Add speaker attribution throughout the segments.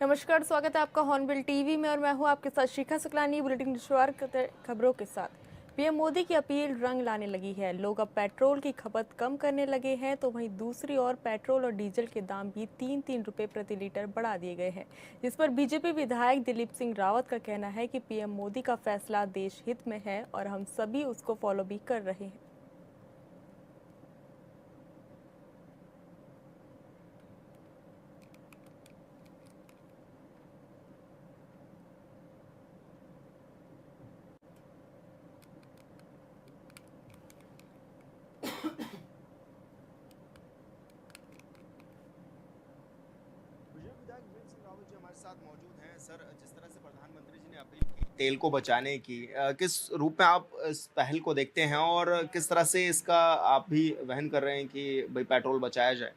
Speaker 1: नमस्कार, स्वागत है आपका हॉर्नबिल टीवी में और मैं हूं आपके साथ शिखा सुकलानी। बुलेटिन की शुरुआत करते हैं खबरों के साथ। पीएम मोदी की अपील रंग लाने लगी है। लोग अब पेट्रोल की खपत कम करने लगे हैं, तो वहीं दूसरी ओर पेट्रोल और डीजल के दाम भी 3-3 रुपए प्रति लीटर बढ़ा दिए गए हैं, जिस पर बीजेपी विधायक दिलीप सिंह रावत का कहना है कि पीएम मोदी का फैसला देश हित में है और हम सभी उसको फॉलो भी कर रहे हैं।
Speaker 2: विधायक दिलीप सिंह रावत जी हमारे साथ मौजूद हैं। सर, जिस तरह से प्रधानमंत्री जी ने अपील की तेल को बचाने की, किस रूप में आप इस पहल को देखते हैं और किस तरह से इसका आप भी वहन कर रहे हैं कि भाई पेट्रोल बचाया जाए?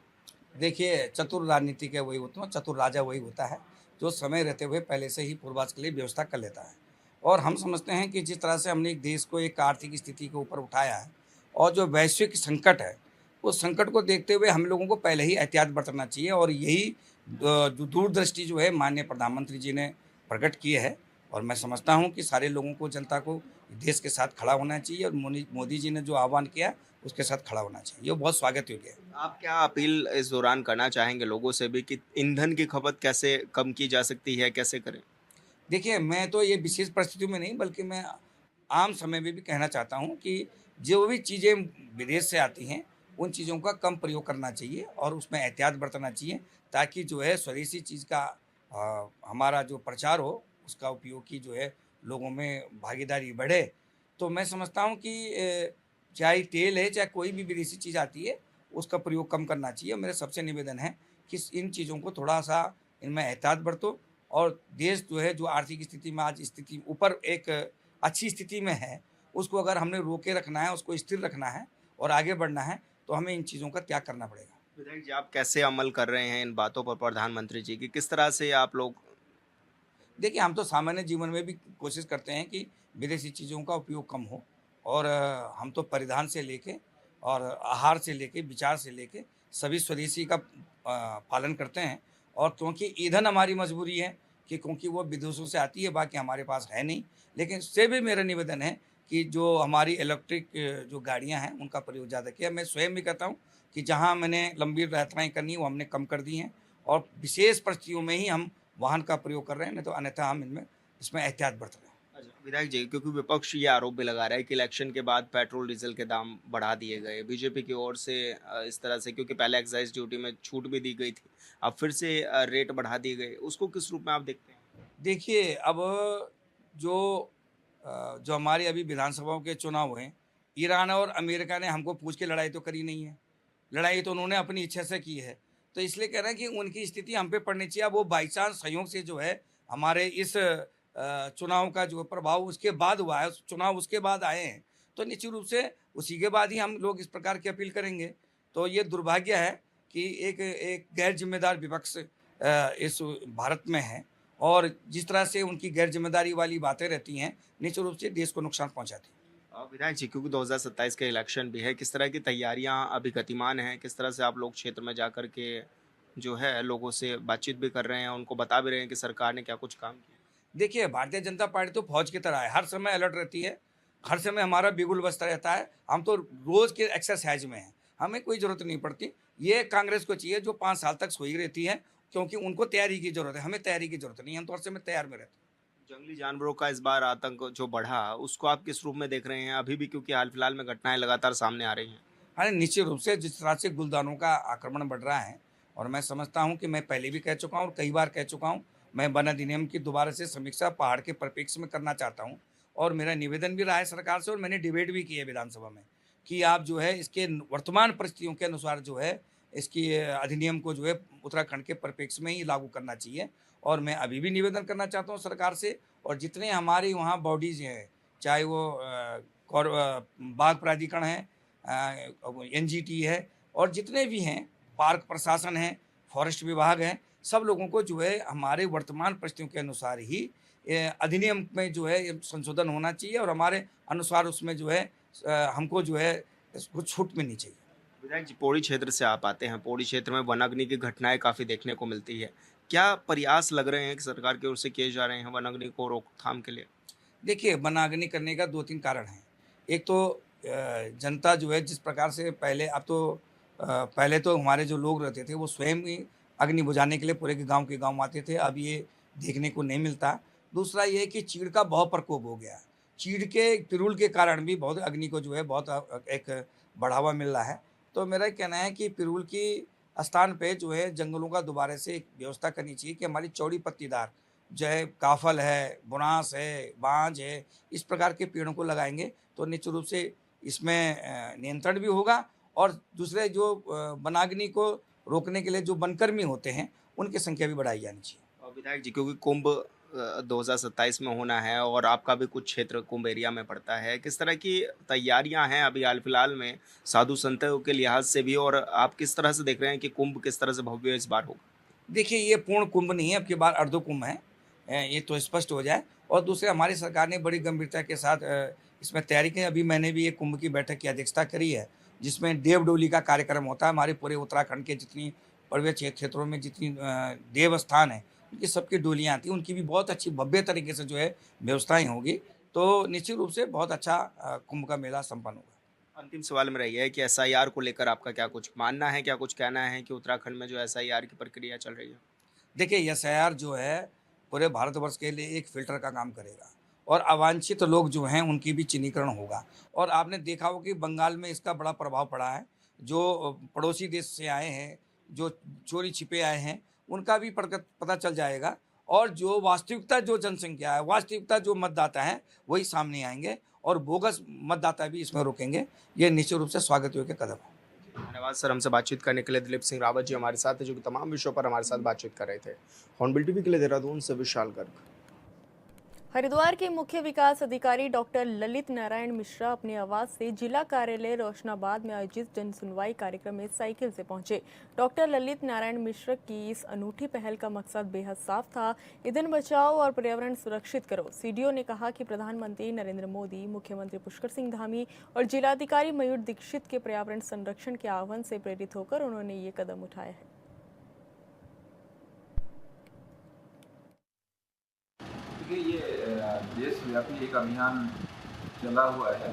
Speaker 3: देखिए, चतुर राजनीतिक है वही होता है, चतुर राजा वही होता है, जो समय रहते हुए पहले से ही पूर्वाज के लिए व्यवस्था कर लेता है। और हम समझते हैं कि जिस तरह से हमने एक देश को एक आर्थिक स्थिति के ऊपर उठाया है और जो वैश्विक संकट है, उस संकट को देखते हुए हम लोगों को पहले ही एहतियात बरतना चाहिए और यही जो दूरदृष्टि जो है माननीय प्रधानमंत्री जी ने प्रकट की है। और मैं समझता हूँ कि सारे लोगों को, जनता को देश के साथ खड़ा होना चाहिए और मोदी जी ने जो आह्वान किया, उसके साथ खड़ा होना चाहिए। ये बहुत स्वागत योग्य है।
Speaker 2: आप क्या अपील इस दौरान करना चाहेंगे लोगों से भी कि ईंधन की खपत कैसे कम की जा सकती है, कैसे करें?
Speaker 3: देखिए, मैं तो ये विशेष परिस्थितियों में नहीं, बल्कि मैं आम समय में भी कहना चाहता हूँ कि जो भी चीज़ें विदेश से आती हैं, उन चीज़ों का कम प्रयोग करना चाहिए और उसमें एहतियात बरतना चाहिए, ताकि जो है स्वदेशी चीज़ का हमारा जो प्रचार हो, उसका उपयोग की जो है लोगों में भागीदारी बढ़े। तो मैं समझता हूँ कि चाहे तेल है, चाहे कोई भी विदेशी चीज़ आती है, उसका प्रयोग कम करना चाहिए। मेरा सबसे निवेदन है कि इन चीज़ों को थोड़ा-सा इनमें एहतियात बरतो और देश जो है, जो आर्थिक स्थिति में आज स्थिति ऊपर एक अच्छी स्थिति में है, उसको अगर हमने रोके रखना है, उसको स्थिर रखना है और आगे बढ़ना है, तो हमें इन चीज़ों का त्याग करना पड़ेगा।
Speaker 2: विधायक जी, आप कैसे अमल कर रहे हैं इन बातों पर प्रधानमंत्री जी की? किस तरह से आप लोग?
Speaker 3: देखिए, हम तो सामान्य जीवन में भी कोशिश करते हैं कि विदेशी चीज़ों का उपयोग कम हो और हम तो परिधान से लेके और आहार से लेके, विचार से लेके सभी स्वदेशी का पालन करते हैं। और क्योंकि ईंधन हमारी मजबूरी है कि क्योंकि वो विदेशों से आती है, बाकी हमारे पास है नहीं। लेकिन इससे भी मेरा निवेदन है कि जो हमारी इलेक्ट्रिक जो गाड़ियाँ हैं, उनका प्रयोग ज़्यादा किया। मैं स्वयं भी कहता हूँ कि जहाँ मैंने लंबी यात्राएँ करनी है, वो हमने कम कर दी हैं और विशेष परिस्थितियों में ही हम वाहन का प्रयोग कर रहे हैं, नहीं तो अन्यथा हम इसमें एहतियात बरत रहे हैं।
Speaker 2: अच्छा, विधायक जी, क्योंकि विपक्ष ये आरोप भी लगा रहा है कि इलेक्शन के बाद पेट्रोल डीजल के दाम बढ़ा दिए गए बीजेपी की ओर से, इस तरह से, क्योंकि पहले एक्साइज ड्यूटी में छूट भी दी गई थी, अब फिर से रेट बढ़ा दिए गए, उसको किस रूप में आप देखते हैं?
Speaker 3: देखिए, अब जो जो हमारे अभी विधानसभाओं के चुनाव हुए, ईरान और अमेरिका ने हमको पूछ के लड़ाई तो करी नहीं है। लड़ाई तो उन्होंने अपनी इच्छा से की है। तो इसलिए कह रहे हैं कि उनकी स्थिति हम पे पड़नी चाहिए। अब वो बाई चांस संयोग से जो है हमारे इस चुनाव का जो प्रभाव उसके बाद हुआ है, चुनाव उसके बाद आए हैं, तो निश्चित रूप से उसी के बाद ही हम लोग इस प्रकार की अपील करेंगे। तो ये दुर्भाग्य है कि एक एक गैर ज़िम्मेदार विपक्ष इस भारत में है और जिस तरह से उनकी गैर ज़िम्मेदारी वाली बातें रहती हैं, निश्चित रूप से देश को नुकसान पहुँचाती हैं।
Speaker 2: विधायक जी, क्योंकि 2027 के इलेक्शन भी है, किस तरह की तैयारियां अभी गतिमान हैं? किस तरह से आप लोग क्षेत्र में जाकर के जो है लोगों से बातचीत भी कर रहे हैं, उनको बता भी रहे हैं कि सरकार ने क्या कुछ काम किया?
Speaker 3: देखिए, भारतीय जनता पार्टी तो फौज की तरह है, हर समय अलर्ट रहती है, हर समय हमारा बिगुल बजता रहता है, हम तो रोज़ के एक्सरसाइज में हैं, हमें कोई ज़रूरत नहीं पड़ती। ये कांग्रेस को चाहिए जो 5 साल तक सोई रहती है, क्योंकि उनको तैयारी की ज़रूरत है, हमें तैयारी की ज़रूरत नहीं है, हम तो हर समय तैयार में रहते हैं।
Speaker 2: जंगली जानवरों का इस बार आतंक जो बढ़ा, उसको आप किस रूप में देख रहे हैं? अभी भी क्योंकि हाल-फिलहाल में घटनाएँ लगातार सामने आ रही हैं।
Speaker 3: हाँ, निश्चित रूप से जिस तरह से गुलदानों का आक्रमण बढ़ रहा है और मैं समझता हूँ कि मैं पहले भी कह चुका हूँ और कई बार कह चुका हूँ, मैं वन अधिनियम की दोबारा से समीक्षा पहाड़ के परिप्रेक्ष्य में करना चाहता हूँ और मेरा निवेदन भी रहा है सरकार से और मैंने डिबेट भी की है विधानसभा में कि आप जो है इसके वर्तमान परिस्थितियों के अनुसार जो है इसकी अधिनियम को जो है उत्तराखंड के परिप्रेक्ष्य में ही लागू करना चाहिए। और मैं अभी भी निवेदन करना चाहता हूँ सरकार से और जितने हमारी वहाँ बॉडीज़ हैं, चाहे वो बाघ प्राधिकरण है, एनजीटी है और जितने भी हैं, पार्क प्रशासन है, फॉरेस्ट विभाग है, सब लोगों को जो है हमारे वर्तमान परिस्थितियों के अनुसार ही अधिनियम में जो है ये संशोधन होना चाहिए और हमारे अनुसार उसमें जो है हमको जो है इसको छूट मिलनी चाहिए।
Speaker 2: विधायक जी, पौड़ी क्षेत्र से आप आते हैं, पौड़ी क्षेत्र में वनाग्नि की घटनाएँ काफ़ी देखने को मिलती है। क्या प्रयास लग रहे हैं कि सरकार की ओर से किए जा रहे हैं वन अग्नि को रोकथाम के लिए?
Speaker 3: देखिए, वनाग्नि करने का 2-3 कारण हैं। एक तो जनता जो है जिस प्रकार से पहले तो हमारे जो लोग रहते थे वो स्वयं ही अग्नि बुझाने के लिए पूरे के गाँव आते थे, अब ये देखने को नहीं मिलता। दूसरा ये है कि चीड़ का बहुत प्रकोप हो गया है। चीड़ के पिरूल के कारण भी बहुत अग्नि को जो है बहुत एक बढ़ावा मिल रहा है। तो मेरा ये कहना है कि पिरूल की स्थान पे जो है जंगलों का दोबारा से एक व्यवस्था करनी चाहिए कि हमारी चौड़ी पत्तीदार जो है काफल है, बुनास है, बांज है, इस प्रकार के पेड़ों को लगाएंगे तो निश्चित रूप से इसमें नियंत्रण भी होगा और दूसरे जो वनाग्नि को रोकने के लिए जो वनकर्मी होते हैं उनकी संख्या भी बढ़ाई जानी चाहिए।
Speaker 2: और विधायक जी, क्योंकि कुंभ 2027 में होना है और आपका भी कुछ क्षेत्र कुंभ एरिया में पड़ता है, किस तरह की तैयारियां हैं अभी हाल फिलहाल में साधु संतों के लिहाज से भी, और आप किस तरह से देख रहे हैं कि कुंभ किस तरह से भव्य इस बार होगा?
Speaker 3: देखिए, ये पूर्ण कुंभ नहीं है, अब की बार अर्धो कुंभ है, ये तो स्पष्ट हो जाए। और दूसरे हमारी सरकार ने बड़ी गंभीरता के साथ इसमें तैयारी की। अभी मैंने भी एक कुंभ की बैठक की अध्यक्षता करी है जिसमें देव डोली का कार्यक्रम होता है। हमारे पूरे उत्तराखंड के जितनी पर्वतीय क्षेत्रों में जितनी देव स्थान है उनकी सबकी डोलियाँ आती हैं, उनकी भी बहुत अच्छी भव्य तरीके से जो है व्यवस्थाएँ होगी, तो निश्चित रूप से बहुत अच्छा कुंभ का मेला संपन्न होगा।
Speaker 2: अंतिम सवाल मेरा ये है कि एसआईआर को लेकर आपका क्या कुछ मानना है, क्या कुछ कहना है कि उत्तराखंड में जो एसआईआर की प्रक्रिया चल रही है?
Speaker 3: देखिए, एसआईआर जो है पूरे भारतवर्ष के लिए एक फ़िल्टर का काम करेगा और अवांछित लोग जो हैं उनकी भी चिन्हीकरण होगा। और आपने देखा हो कि बंगाल में इसका बड़ा प्रभाव पड़ा है। जो पड़ोसी देश से आए हैं, जो चोरी छिपे आए हैं, उनका भी पता चल जाएगा और जो वास्तविकता जो जनसंख्या है, वास्तविकता जो मतदाता हैं वही सामने आएंगे और बोगस मतदाता भी इसमें रुकेंगे। ये निश्चित रूप से स्वागत योग्य कदम है।
Speaker 2: धन्यवाद सर, हमसे बातचीत करने के लिए। दिलीप सिंह रावत जी हमारे साथ थे जो कि तमाम विषयों पर हमारे साथ बातचीत कर रहे थे। हॉर्नबिल टीवी के लिए देहरादून से विशाल गर्ग।
Speaker 1: हरिद्वार के मुख्य विकास अधिकारी डॉक्टर ललित नारायण मिश्रा अपने आवास से जिला कार्यालय रोशनाबाद में आयोजित जन सुनवाई कार्यक्रम में साइकिल से पहुंचे। डॉक्टर ललित नारायण मिश्रा की इस अनूठी पहल का मकसद बेहद साफ था, ईंधन बचाओ और पर्यावरण सुरक्षित करो। सीडीओ ने कहा कि प्रधानमंत्री नरेंद्र मोदी, मुख्यमंत्री पुष्कर सिंह धामी और जिलाधिकारी मयूर दीक्षित के पर्यावरण संरक्षण के आह्वान से प्रेरित होकर उन्होंने ये कदम उठाया है।
Speaker 4: ये देशव्यापी एक अभियान चला हुआ है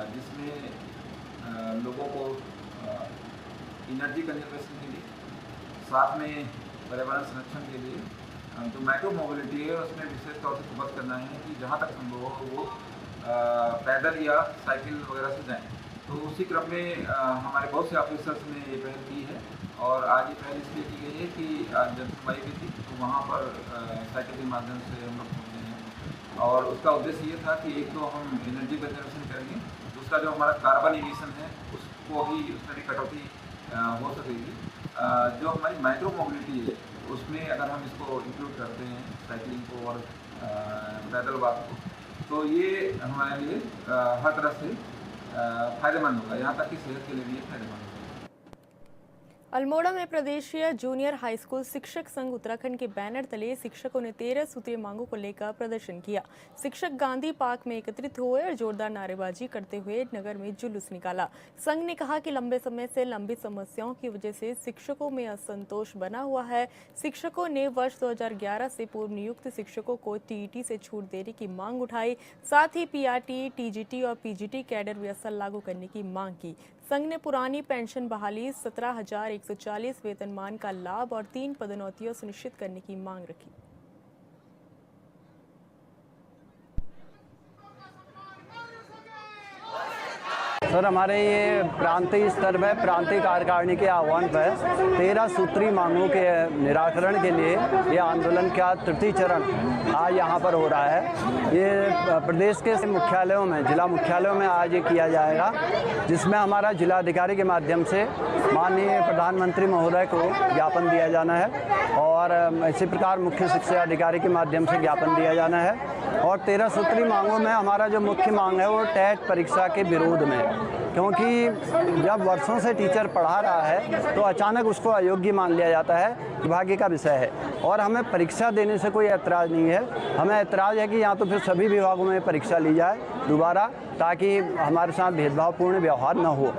Speaker 4: जिसमें लोगों को एनर्जी कंजर्वेशन के लिए, साथ में पर्यावरण संरक्षण के लिए जो माइक्रो मोबिलिटी है उसमें विशेष तौर से फोकस करना है कि जहाँ तक संभव हो वो पैदल या साइकिल वगैरह से जाएं। तो उसी क्रम में हमारे बहुत से ऑफिसर्स ने ये पहल की है और आज ये पहल इसलिए की गई है कि आज जन सुनवाई भी थी तो वहाँ पर साइकिल के माध्यम से हम लोग पहुँचे हैं और उसका उद्देश्य ये था कि एक तो हम एनर्जी कंजर्वेशन करेंगे, दूसरा जो हमारा कार्बन इमिशन है उसको भी उसमें भी कटौती हो सकेगी। जो हमारी माइक्रो मोबिलिटी है उसमें अगर हम इसको इंक्लूड करते हैं साइकिलिंग को और पैदल वॉक को, तो ये हमारे लिए हर तरह से फ़ायदेमंद होगा, यहाँ तक कि सेहत के लिए भी फायदेमंद होगा।
Speaker 1: अल्मोड़ा में प्रदेशीय जूनियर हाई स्कूल शिक्षक संघ उत्तराखंड के बैनर तले शिक्षकों ने 13 सूत्रीय मांगों को लेकर प्रदर्शन किया। शिक्षक गांधी पार्क में एकत्रित हुए और जोरदार नारेबाजी करते हुए नगर में जुलूस निकाला। संघ ने कहा कि लंबे समय से लंबित समस्याओं की वजह से शिक्षकों में असंतोष बना हुआ है। शिक्षकों ने वर्ष 2011 से पूर्व नियुक्त शिक्षकों को टीईटी से छूट देने की मांग उठाई, साथ ही पीआरटी, टीजीटी और पीजीटी कैडर व्यवस्था लागू करने की मांग की। संघ ने पुरानी पेंशन बहाली, 17,140 वेतनमान का लाभ और 3 पदोन्नतियां सुनिश्चित करने की मांग रखी।
Speaker 5: सर, हमारे ये प्रांतीय स्तर पर प्रांतीय कार्यकारिणी के आह्वान पर 13 सूत्री मांगों के निराकरण के लिए ये आंदोलन का तृतीय चरण आज यहाँ पर हो रहा है। ये प्रदेश के मुख्यालयों में, जिला मुख्यालयों में आज ये किया जाएगा, जिसमें हमारा जिलाधिकारी के माध्यम से माननीय प्रधानमंत्री महोदय को ज्ञापन दिया जाना है और इसी प्रकार मुख्य शिक्षा अधिकारी के माध्यम से ज्ञापन दिया जाना है। और 13 सूत्री मांगों में हमारा जो मुख्य मांग है वो टेट परीक्षा के विरोध में, क्योंकि जब वर्षों से टीचर पढ़ा रहा है तो अचानक उसको अयोग्य मान लिया जाता है, दुर्भाग्य का विषय है। और हमें परीक्षा देने से कोई ऐतराज़ नहीं है, हमें ऐतराज़ है कि या तो फिर सभी विभागों में परीक्षा ली जाए दोबारा, ताकि हमारे साथ भेदभावपूर्ण व्यवहार न हो।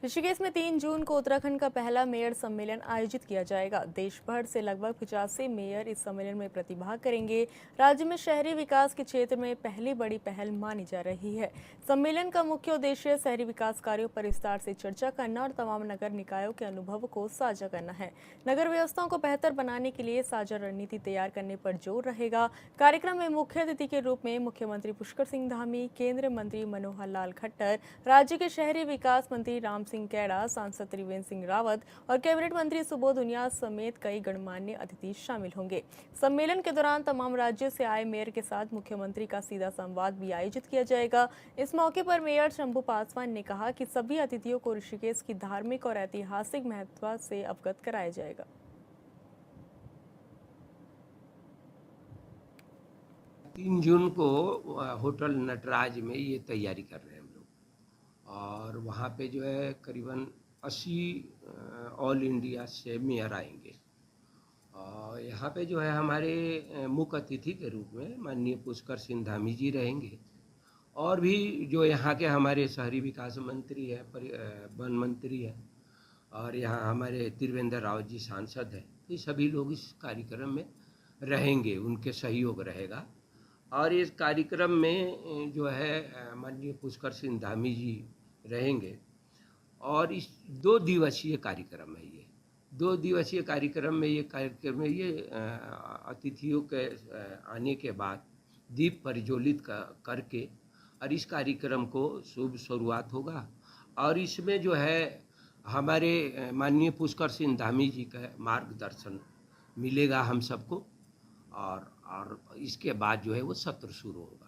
Speaker 1: ऋषिकेश में 3 जून को उत्तराखंड का पहला मेयर सम्मेलन आयोजित किया जाएगा। देश भर से लगभग 85 मेयर इस सम्मेलन में प्रतिभाग करेंगे। राज्य में शहरी विकास के क्षेत्र में पहली बड़ी पहल मानी जा रही है। सम्मेलन का मुख्य उद्देश्य शहरी विकास कार्यों पर विस्तार से चर्चा करना और तमाम नगर निकायों के अनुभव को साझा करना है। नगर व्यवस्थाओं को बेहतर बनाने के लिए साझा रणनीति तैयार करने पर जोर रहेगा। कार्यक्रम में मुख्य अतिथि के रूप में मुख्यमंत्री पुष्कर सिंह धामी, केंद्रीय मंत्री मनोहर लाल खट्टर, राज्य के शहरी विकास मंत्री राम सिंह कैड़ा, सांसद त्रिवेंद्र सिंह रावत और कैबिनेट मंत्री सुबोध उनियाल समेत कई गणमान्य अतिथि शामिल होंगे। सम्मेलन के दौरान तमाम राज्यों से आए मेयर के साथ मुख्यमंत्री का सीधा संवाद भी आयोजित किया जाएगा। इस मौके पर मेयर शंभू पासवान ने कहा कि सभी अतिथियों को ऋषिकेश की धार्मिक और ऐतिहासिक महत्व से अवगत कराया जाएगा।
Speaker 6: तीन जून को होटल नटराज में ये तैयारी कर रहे हैं हम लोग, और वहाँ पे जो है करीबन 80 ऑल इंडिया से मेयर आएंगे। और यहाँ पे जो है हमारे मुख्य अतिथि के रूप में माननीय पुष्कर सिंह धामी जी रहेंगे, और भी जो यहाँ के हमारे शहरी विकास मंत्री है, वन मंत्री है, और यहाँ हमारे त्रिवेंद्र रावत जी सांसद हैं। ये सभी लोग इस कार्यक्रम में रहेंगे, उनके सहयोग रहेगा। और इस कार्यक्रम में जो है माननीय पुष्कर सिंह धामी जी रहेंगे। और इस 2 दिवसीय कार्यक्रम है ये। 2 दिवसीय कार्यक्रम में ये अतिथियों के आने के बाद दीप प्रज्वलित करके और इस कार्यक्रम को शुभ शुरुआत होगा। और इसमें जो है हमारे माननीय पुष्कर सिंह धामी जी का मार्गदर्शन मिलेगा हम सबको, और इसके बाद जो है वो सत्र शुरू होगा।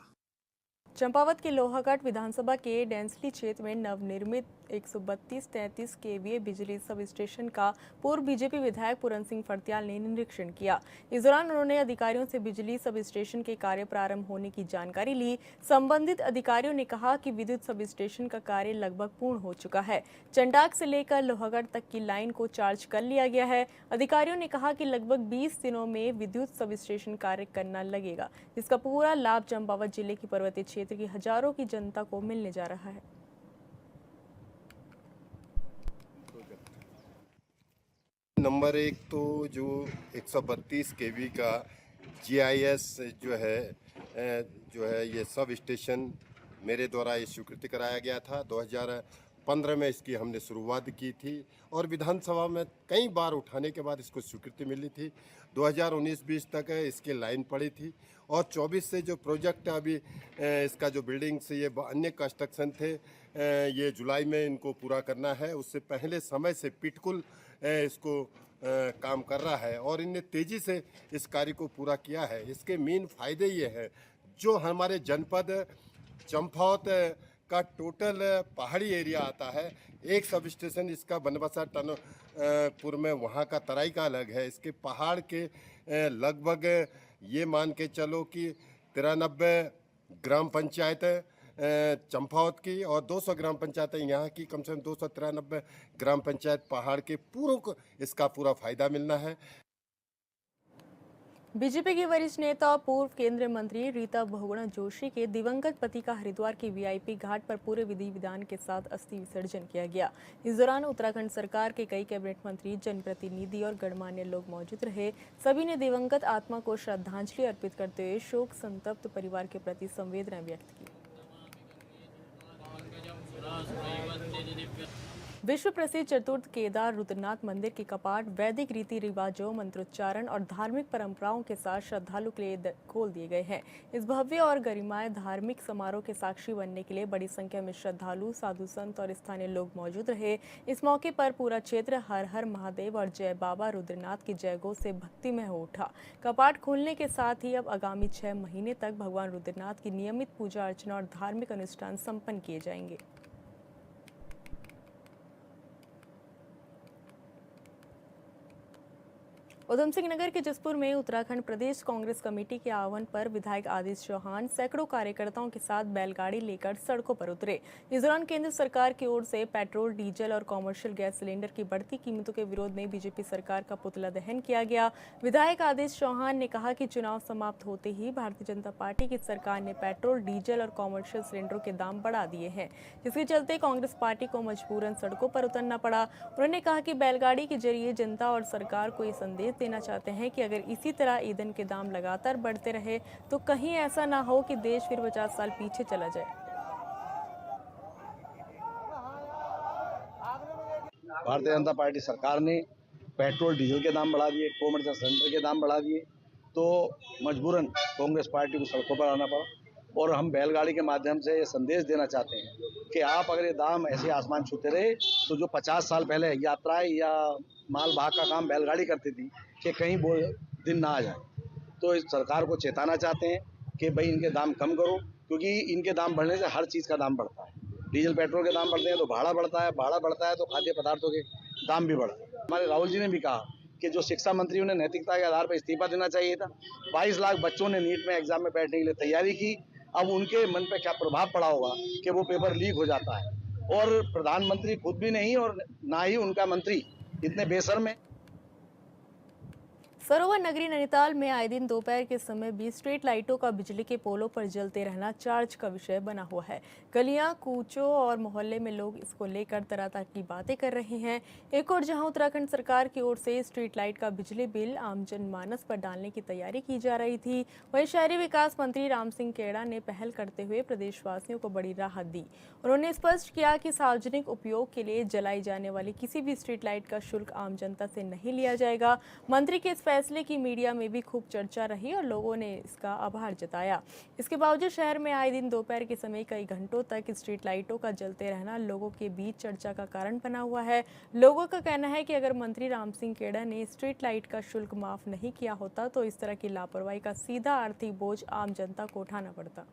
Speaker 1: चंपावत के लोहागढ़ विधानसभा के डेंसली क्षेत्र में नवनिर्मित 132-33 केवीए बिजली सब स्टेशन का पूर्व बीजेपी विधायक पूरन सिंह फर्त्याल ने निरीक्षण किया। इस दौरान उन्होंने अधिकारियों से बिजली सब स्टेशन के कार्य प्रारंभ होने की जानकारी ली। संबंधित अधिकारियों ने कहा कि विद्युत सब स्टेशन का कार्य लगभग पूर्ण हो चुका है। चंडाक से लेकर लोहागढ़ तक की लाइन को चार्ज कर लिया गया है। अधिकारियों ने कहा कि लगभग 20 दिनों में विद्युत सब स्टेशन कार्य करना लगेगा, जिसका पूरा लाभ चंपावत जिले की पर्वतीय क्षेत्र की हजारों की जनता को मिलने जा रहा है।
Speaker 7: नंबर 1 तो जो 132 केवी का जीआईएस जो है ये सब स्टेशन मेरे द्वारा ये स्वीकृति कराया गया था। 2015 में इसकी हमने शुरुआत की थी और विधानसभा में कई बार उठाने के बाद इसको स्वीकृति मिली थी। 2019-20 तक इसकी लाइन पड़ी थी और 24 से जो प्रोजेक्ट अभी इसका जो बिल्डिंग से ये अन्य कंस्ट्रक्शन थे ये जुलाई में इनको पूरा करना है। उससे पहले समय से पिटकुल इसको काम कर रहा है और इनने तेज़ी से इस कार्य को पूरा किया है। इसके मेन फायदे ये हैं, जो हमारे जनपद चंपावत का टोटल पहाड़ी एरिया आता है, एक सब स्टेशन इसका बनबसा टनपुर में वहाँ का तराई का अलग है। इसके पहाड़ के लगभग ये मान के चलो कि 93 ग्राम पंचायत चंपावत की और 200 ग्राम पंचायत यहाँ की, कम से कम 293 ग्राम पंचायत पहाड़ के पूरों को इसका पूरा फायदा मिलना है।
Speaker 1: बीजेपी की वरिष्ठ नेता और पूर्व केंद्रीय मंत्री रीता बहुगुणा जोशी के दिवंगत पति का हरिद्वार की वीआईपी घाट पर पूरे विधि विधान के साथ अस्थि विसर्जन किया गया। इस दौरान उत्तराखंड सरकार के कई कैबिनेट मंत्री, जनप्रतिनिधि और गणमान्य लोग मौजूद रहे। सभी ने दिवंगत आत्मा को श्रद्धांजलि अर्पित करते हुए शोक संतप्त परिवार के प्रति संवेदना व्यक्त की। विश्व प्रसिद्ध चतुर्थ केदार रुद्रनाथ मंदिर के कपाट वैदिक रीति रिवाजों, मंत्रोच्चारण और धार्मिक परंपराओं के साथ श्रद्धालु के लिए खोल दिए गए हैं। इस भव्य और गरिमामय धार्मिक समारोह के साक्षी बनने के लिए बड़ी संख्या में श्रद्धालु, साधु संत और स्थानीय लोग मौजूद रहे। इस मौके पर पूरा क्षेत्र हर हर महादेव और जय बाबा रुद्रनाथ की जयघोष से भक्तिमय हो उठा। कपाट खोलने के साथ ही अब आगामी 6 महीने तक भगवान रुद्रनाथ की नियमित पूजा अर्चना और धार्मिक अनुष्ठान संपन्न किए जाएंगे। उधम सिंह नगर के जसपुर में उत्तराखंड प्रदेश कांग्रेस कमेटी के आह्वान पर विधायक आदित्य चौहान सैकड़ों कार्यकर्ताओं के साथ बैलगाड़ी लेकर सड़कों पर उतरे। इस दौरान केंद्र सरकार की ओर से पेट्रोल, डीजल और कॉमर्शियल गैस सिलेंडर की बढ़ती कीमतों के विरोध में बीजेपी सरकार का पुतला दहन किया गया। विधायक आदित्य चौहान ने कहा कि चुनाव समाप्त होते ही भारतीय जनता पार्टी की सरकार ने पेट्रोल, डीजल और कॉमर्शियल सिलेंडरों के दाम बढ़ा दिए हैं, जिसके चलते कांग्रेस पार्टी को मजबूरन सड़कों पर उतरना पड़ा। उन्होंने कहा कि बैलगाड़ी के जरिए जनता और सरकार को ये संदेश देना चाहते हैं कि अगर इसी तरह ईंधन के दाम लगातार बढ़ते रहे तो कहीं ऐसा ना हो कि देश फिर 50 साल पीछे चला जाए।
Speaker 8: भारतीय जनता पार्टी सरकार ने पेट्रोल डीजल के दाम बढ़ा दिए, कॉमर्शियल सिलेंडर के दाम बढ़ा दिए, तो मजबूरन कांग्रेस पार्टी को सड़कों पर आना पड़ा। और हम बैलगाड़ी के माध्यम से ये संदेश देना चाहते हैं कि आप अगर ये दाम ऐसे आसमान छूते रहे तो जो 50 साल पहले यात्राएं या माल वाहक का काम बैलगाड़ी करती थी कि कहीं वो दिन ना आ जाए। तो इस सरकार को चेताना चाहते हैं कि भाई इनके दाम कम करो, क्योंकि इनके दाम बढ़ने से हर चीज़ का दाम बढ़ता है। डीजल पेट्रोल के दाम बढ़ते हैं तो भाड़ा बढ़ता है तो खाद्य पदार्थों के दाम भी बढ़ते हैं। हमारे राहुल जी ने भी कहा कि जो शिक्षा मंत्री उन्हें नैतिकता के आधार पर इस्तीफा देना चाहिए था। 22 लाख बच्चों ने नीट में एग्जाम में बैठने के लिए तैयारी की। अब उनके मन पर क्या प्रभाव पड़ा होगा कि वो पेपर लीक हो जाता है, और प्रधानमंत्री खुद भी नहीं और ना ही उनका मंत्री इतने बेशर्म है।
Speaker 1: सरोवर नगरी नैनीताल में आए दिन दोपहर के समय भी स्ट्रीट लाइटों का बिजली के पोलों पर जलते रहना चार्ज का विषय बना हुआ है। गलियां, कूचों और मोहल्ले में लोग इसको लेकर तरह तरह की बातें कर रहे हैं। एक और जहां उत्तराखंड सरकार की ओर से स्ट्रीट लाइट का बिजली बिल आम जनमानस पर डालने की तैयारी की जा रही थी, वहीं शहरी विकास मंत्री राम सिंह खेड़ा ने पहल करते हुए प्रदेशवासियों को बड़ी राहत दी। उन्होंने स्पष्ट किया कि सार्वजनिक उपयोग के लिए जलाई जाने वाली किसी भी स्ट्रीट लाइट का शुल्क आम जनता से नहीं लिया जाएगा। मंत्री के इस फैसले की मीडिया में भी खूब चर्चा रही और लोगों ने इसका आभार जताया। इसके बावजूद शहर में आए दिन दोपहर के समय कई घंटों तक स्ट्रीट लाइटों का जलते रहना लोगों के बीच चर्चा का कारण बना हुआ है। लोगों का कहना है कि अगर मंत्री राम सिंह खेड़ा ने स्ट्रीट लाइट का शुल्क माफ नहीं किया होता तो इस तरह की लापरवाही का सीधा आर्थिक बोझ आम जनता को उठाना पड़ता।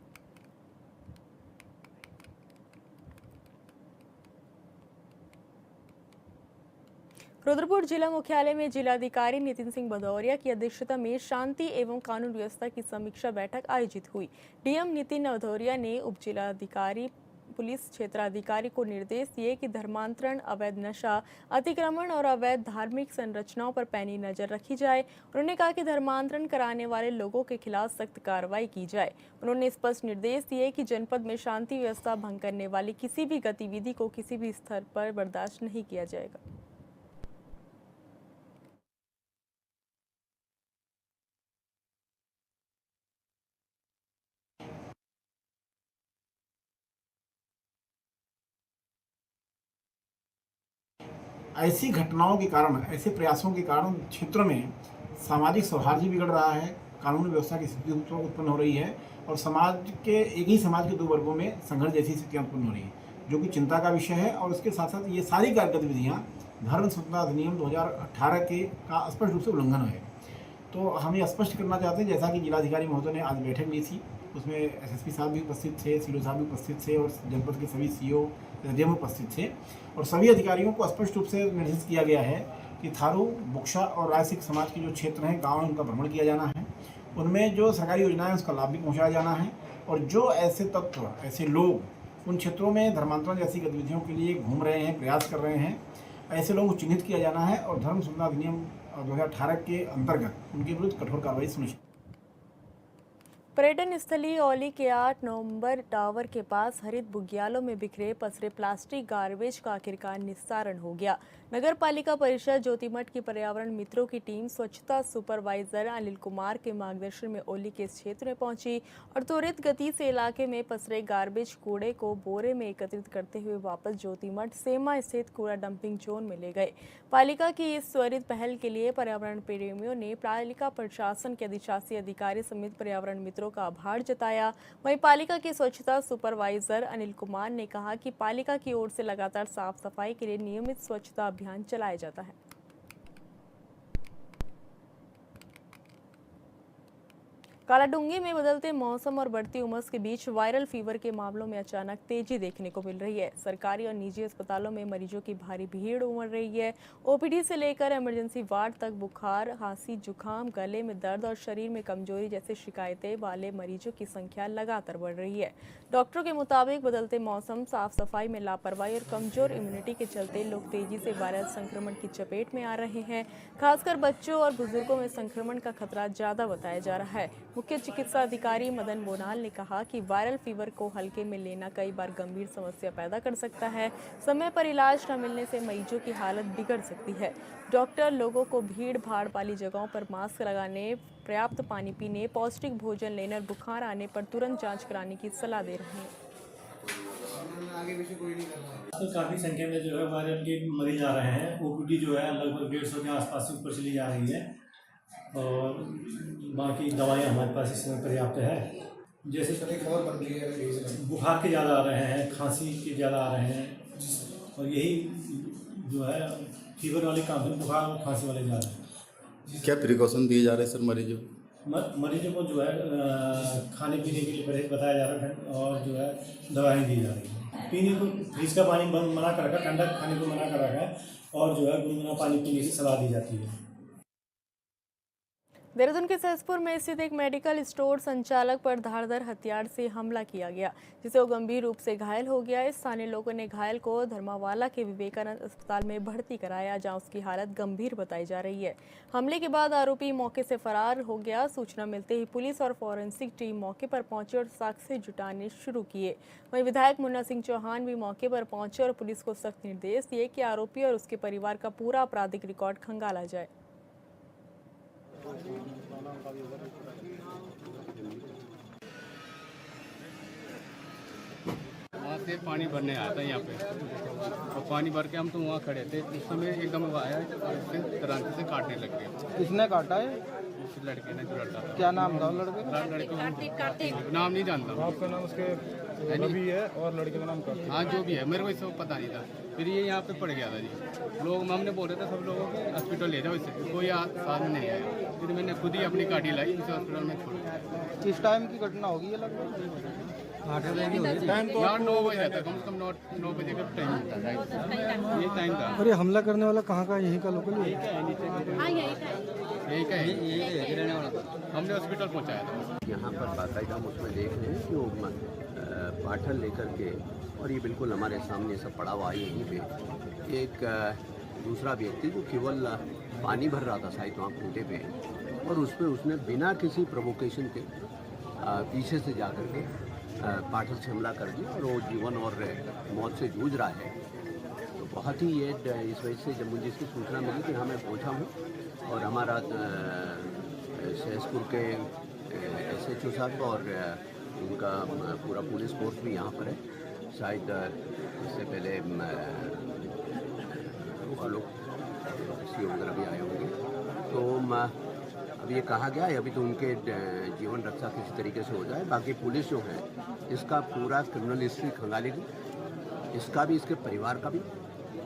Speaker 1: रुद्रपुर जिला मुख्यालय में जिलाधिकारी नितिन सिंह भदौरिया की अध्यक्षता में शांति एवं कानून व्यवस्था की समीक्षा बैठक आयोजित हुई। डीएम नितिन भदौरिया ने उप जिलाधिकारी पुलिस क्षेत्राधिकारी को निर्देश दिए कि धर्मांतरण, अवैध नशा, अतिक्रमण और अवैध धार्मिक संरचनाओं पर पैनी नजर रखी जाए। उन्होंने कहा कि धर्मांतरण कराने वाले लोगों के खिलाफ सख्त कार्रवाई की जाए। उन्होंने स्पष्ट निर्देश दिए कि जनपद में शांति व्यवस्था भंग करने वाली किसी भी गतिविधि को किसी भी स्तर पर बर्दाश्त नहीं किया जाएगा।
Speaker 9: ऐसी घटनाओं के कारण, ऐसे प्रयासों के कारण क्षेत्र में सामाजिक सौहार्द भी बिगड़ रहा है, कानून व्यवस्था की स्थिति उत्पन्न हो रही है और समाज के एक ही समाज के दो वर्गों में संघर्ष जैसी स्थितियाँ उत्पन्न हो रही है, जो कि चिंता का विषय है। और उसके साथ साथ ये सारी गतिविधियाँ धर्म स्वतंत्रता अधिनियम 2018 के का स्पष्ट रूप से उल्लंघन है। तो हम ये स्पष्ट करना चाहते हैं, जैसा कि जिलाधिकारी महोदय ने आज बैठक ली थी, उसमें एसएसपी साहब भी उपस्थित थे, सीओ साहब भी उपस्थित थे और जनपद के सभी सीओ एसडीएम उपस्थित थे और सभी अधिकारियों को स्पष्ट रूप से निर्देशित किया गया है कि थारू, बुक्शा और राय सिख समाज के जो क्षेत्र हैं, गाँव हैं, उनका भ्रमण किया जाना है। उनमें जो सरकारी योजनाएं हैं उसका लाभ भी पहुँचाया जाना है और जो ऐसे तत्व, ऐसे लोग उन क्षेत्रों में धर्मांतरण जैसी गतिविधियों के लिए घूम रहे हैं, प्रयास कर रहे हैं, ऐसे लोगों को चिन्हित किया जाना है और धर्म स्वतंत्रता अधिनियम 2018 के अंतर्गत उनके विरुद्ध कठोर कार्रवाई सुनिश्चित।
Speaker 1: पर्यटन स्थली औली के 8 नवंबर टावर के पास हरित बुग्यालों में बिखरे पसरे प्लास्टिक गार्बेज का आखिरकार निस्तारण हो गया। नगर पालिका परिषद ज्योतिमठ की पर्यावरण मित्रों की टीम स्वच्छता सुपरवाइजर अनिल कुमार के मार्गदर्शन में ओली के इस क्षेत्र में पहुंची और त्वरित गति से इलाके में पसरे गार्बेज कूड़े को बोरे में एकत्रित करते हुए वापस ज्योतिमठ सेमा स्थित कूड़ा डंपिंग जोन में ले गए। पालिका की इस त्वरित पहल के लिए पर्यावरण प्रेमियों ने पालिका प्रशासन के अधिशासी अधिकारी समेत पर्यावरण मित्रों का आभार जताया। वहीं पालिका के स्वच्छता सुपरवाइजर अनिल कुमार ने कहा कि पालिका की ओर से लगातार साफ सफाई के लिए नियमित स्वच्छता अभियान चलाया जाता है। कालाडूंगी में बदलते मौसम और बढ़ती उमस के बीच वायरल फीवर के मामलों में अचानक तेजी देखने को मिल रही है। सरकारी और निजी अस्पतालों में मरीजों की भारी भीड़ उमड़ रही है। ओपीडी से लेकर इमरजेंसी वार्ड तक बुखार, खांसी, जुकाम, गले में दर्द और शरीर में कमजोरी जैसी शिकायतें वाले मरीजों की संख्या लगातार बढ़ रही है। डॉक्टरों के मुताबिक बदलते मौसम, साफ सफाई में लापरवाही और कमजोर इम्यूनिटी के चलते लोग तेजी से वायरल संक्रमण की चपेट में आ रहे हैं। खासकर बच्चों और बुजुर्गों में संक्रमण का खतरा ज्यादा बताया जा रहा है। मुख्य चिकित्सा अधिकारी मदन बोनाल ने कहा कि वायरल फीवर को हल्के में लेना कई बार गंभीर समस्या पैदा कर सकता है। समय पर इलाज न मिलने से मरीजों की हालत बिगड़ सकती है। डॉक्टर लोगों को भीड़ भाड़ वाली जगहों पर मास्क लगाने, पर्याप्त पानी पीने, पौष्टिक भोजन लेने और बुखार आने पर तुरंत जांच कराने की सलाह दे रहे हैं।
Speaker 10: काफ़ी संख्या में जो है वायरल के मरीज आ रहे हैं। ओपीडी जो है लगभग 150 के आसपास ऊपर चली जा रही है और बाकी दवाइयाँ हमारे पास इस समय पर्याप्त है। जैसे खबर बन रही है, बुखार के ज़्यादा आ रहे हैं, खांसी के ज़्यादा आ रहे हैं और यही जो है फीवर वाले काम है, बुखार और खांसी वाले ज़्यादा हैं।
Speaker 11: क्या प्रिकॉशन दिए जा रहे हैं सर
Speaker 10: मरीजों को जो है खाने पीने के लिए परहेज बताया जा रहा है और जो है दवाएँ दी जा रही हैं। पीने को फ्रिज का पानी मना कर रखा है, ठंडा खाने को मना कर रखा है और जो है गुनगुना पानी पीने की सलाह दी जाती है।
Speaker 1: देहरादून के सहसपुर में स्थित एक मेडिकल स्टोर संचालक पर धारदार हथियार से हमला किया गया, जिससे वो गंभीर रूप से घायल हो गया। स्थानीय लोगों ने घायल को धर्मावाला के विवेकानंद अस्पताल में भर्ती कराया, जहां उसकी हालत गंभीर बताई जा रही है। हमले के बाद आरोपी मौके से फरार हो गया। सूचना मिलते ही पुलिस और फॉरेंसिक टीम मौके पर पहुंचे और साक्ष्य जुटाने शुरू किए। वहीं विधायक मुन्ना सिंह चौहान भी मौके पर पहुंचे और पुलिस को सख्त निर्देश दिए कि आरोपी और उसके परिवार का पूरा आपराधिक रिकॉर्ड खंगाला जाए।
Speaker 12: वहाँ से पानी भरने आया था यहाँ पे और पानी भर के हम तो वहाँ खड़े थे। उस समय एकदम वो आया, तरांती से काटने लग गया।
Speaker 13: किसने काटा है?
Speaker 12: उस लड़के ने जो लड़का था।
Speaker 13: क्या नाम था लड़के का?
Speaker 12: लड़के नाम नहीं जानता।
Speaker 13: आपका नाम उसके रवि है और लड़के का नाम कार्तिक?
Speaker 12: हाँ जो भी है, मेरे को इसको पता नहीं था। फिर ये यहाँ पे पड़ गया था जी। लोग हमने बोल रहे थे सब लोगों को हॉस्पिटल ले जाओ, इससे कोई साथ में नहीं आया। फिर मैंने खुद ही अपनी गाड़ी लाई, इसे हॉस्पिटल में छोड़ा।
Speaker 13: किस टाइम की घटना होगी ये लगभग?
Speaker 12: 8 बजे टाइम तो 9 बजे था, कम से कम 9 बजे का टाइम था, ये टाइम था।
Speaker 13: अरे हमला करने वाला कहाँ का? यहीं का लोकल?
Speaker 12: यही का है, रहने वाला था। हमने हॉस्पिटल पहुँचाया था।
Speaker 14: यहाँ पर बाकायदा हम उसमें देख रहे हैं कि वो पाठल लेकर के, और ये बिल्कुल हमारे सामने सब पड़ा हुआ है यहीं पे। एक दूसरा व्यक्ति जो केवल पानी भर रहा था शायद वहाँ खूंटे पे, और उस पर उसने बिना किसी प्रोवोकेशन के पीछे से जा कर के पाठल से हमला कर दिया और वो जीवन और मौत से जूझ रहा है। तो बहुत ही ये इस वजह से जब मुझे इसकी सूचना मिली कि हाँ मैं पहुँचा हूँ और हमारा सहसपुर के SHO साहब और उनका पूरा पुलिस फोर्स भी यहाँ पर है। शायद इससे पहले लोग सी वगैरह भी आए होंगे। तो अब ये कहा गया है अभी तो उनके जीवन रक्षा किसी तरीके से हो जाए। बाकी पुलिस जो है इसका पूरा क्रिमिनल हिस्ट्री खंगालेगी, इसका भी, इसके परिवार का भी,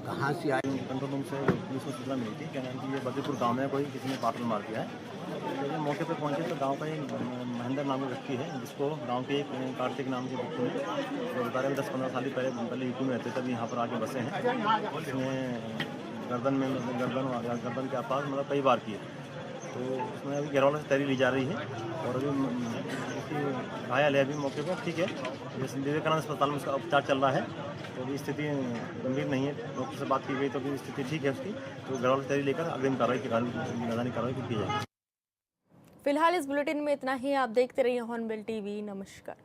Speaker 14: कहाँ से आए।
Speaker 15: कंट्रोल रूम से पुलिस को सूचना मिली थी, क्या नाम कि ये बद्रीपुर गांव में कोई किसी ने पाटल मार दिया है। तो ये मौके पर पहुंचे तो गांव का एक महेंद्र नाम का व्यक्ति है, जिसको गांव के एक कार्तिक नाम के व्यक्ति ने, जो बता रहे 10-15 साल पहले यूपी में रहते तब यहाँ पर आके बसे हैं। इसने गर्दन के आसपास मतलब कई बार किए। तो उसमें अभी घेरवालों से तैयारी ली जा रही है और अभी घायल है अभी मौके पर, ठीक है। जैसे विवेकानंद अस्पताल में उसका उपचार चल रहा है, तो अभी स्थिति गंभीर नहीं है। डॉक्टर से बात की गई तो अभी स्थिति ठीक है उसकी। तो घेरवालों से तैयारी लेकर अग्रिम मैदानी कार्रवाई की जाएगी।
Speaker 1: फिलहाल इस बुलेटिन में इतना ही। आप देखते रहिए हॉर्नबिल टीवी। नमस्कार।